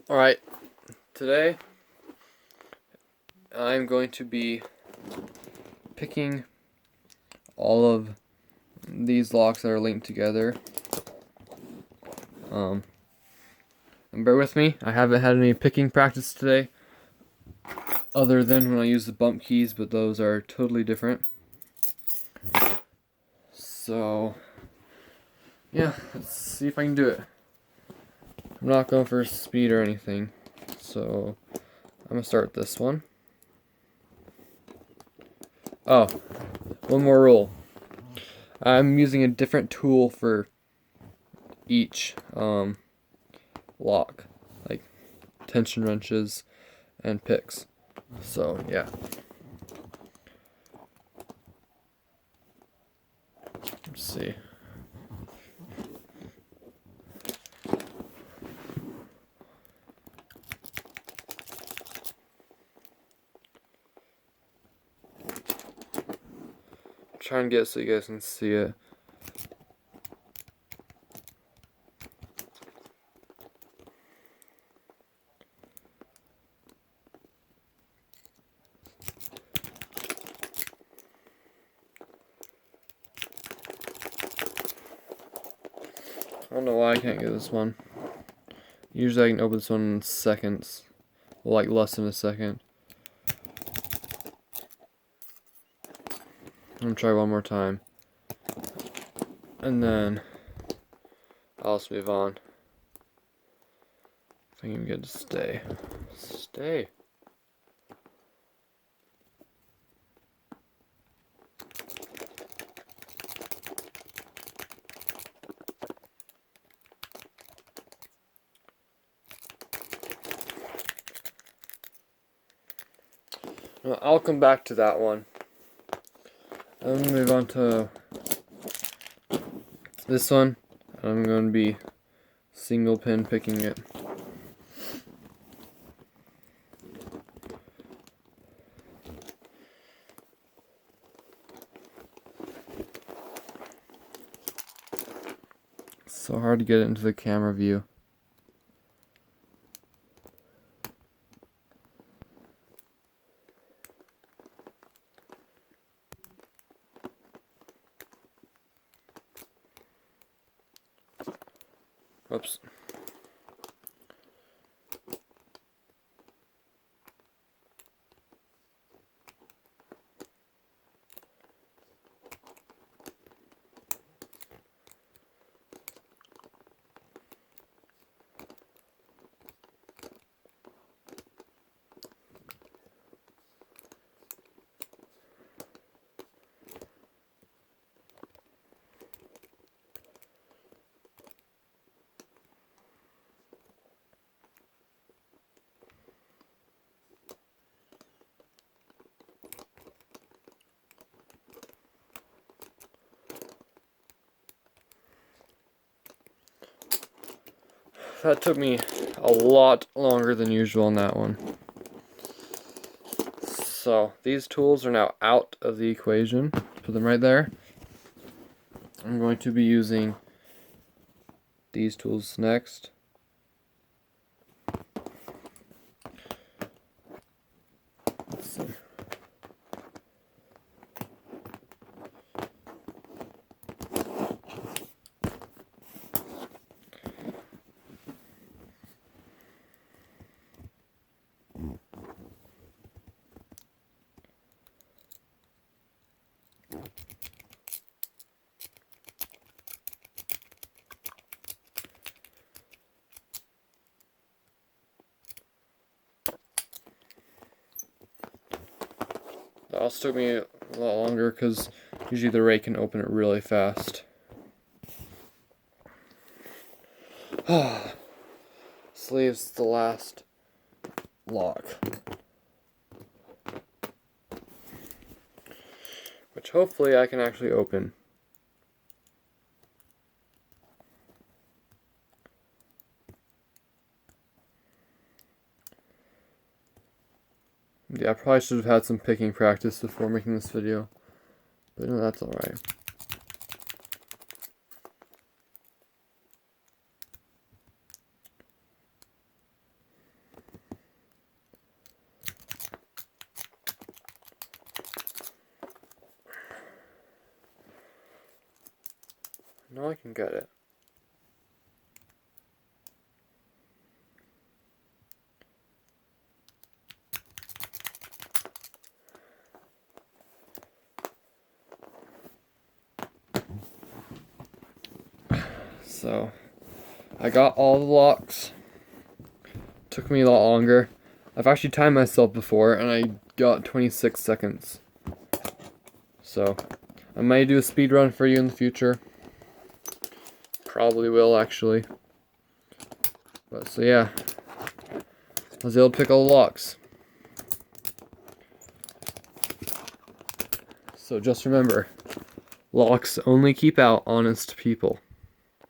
Alright, today I'm going to be picking all of these locks that are linked together. And bear with me, I haven't had any picking practice today other than when I use the bump keys, but those are totally different. So, yeah, let's see if I can do it. I'm not going for speed or anything, so I'm going to start this one. Oh, one more rule. I'm using a different tool for each lock, like tension wrenches and picks. So yeah. Let's see. Try and get it so you guys can see it. I don't know why I can't get this one. Usually I can open this one in seconds. Well, like less than a second. I'm gonna try one more time. And then I'll just move on. I think I can get it to stay. Stay. Well, I'll come back to that one. I'm gonna move on to this one. I'm going to be single pin picking it. It's so hard to get it into the camera view. Oops. That took me a lot longer than usual on that one. So these tools are now out of the equation. Put them right there. I'm going to be using these tools next. Let's see. That also took me a lot longer because usually the rake can open it really fast. This leaves the last lock, which hopefully I can actually open. Yeah, I probably should have had some picking practice before making this video, but no, that's alright. know I can get it. So, I got all the locks. Took me a lot longer. I've actually timed myself before, and I got 26 seconds. So, I might do a speed run for you in the future. Probably will, actually. But, so yeah. I was able to pick all the locks. So just remember, locks only keep out honest people.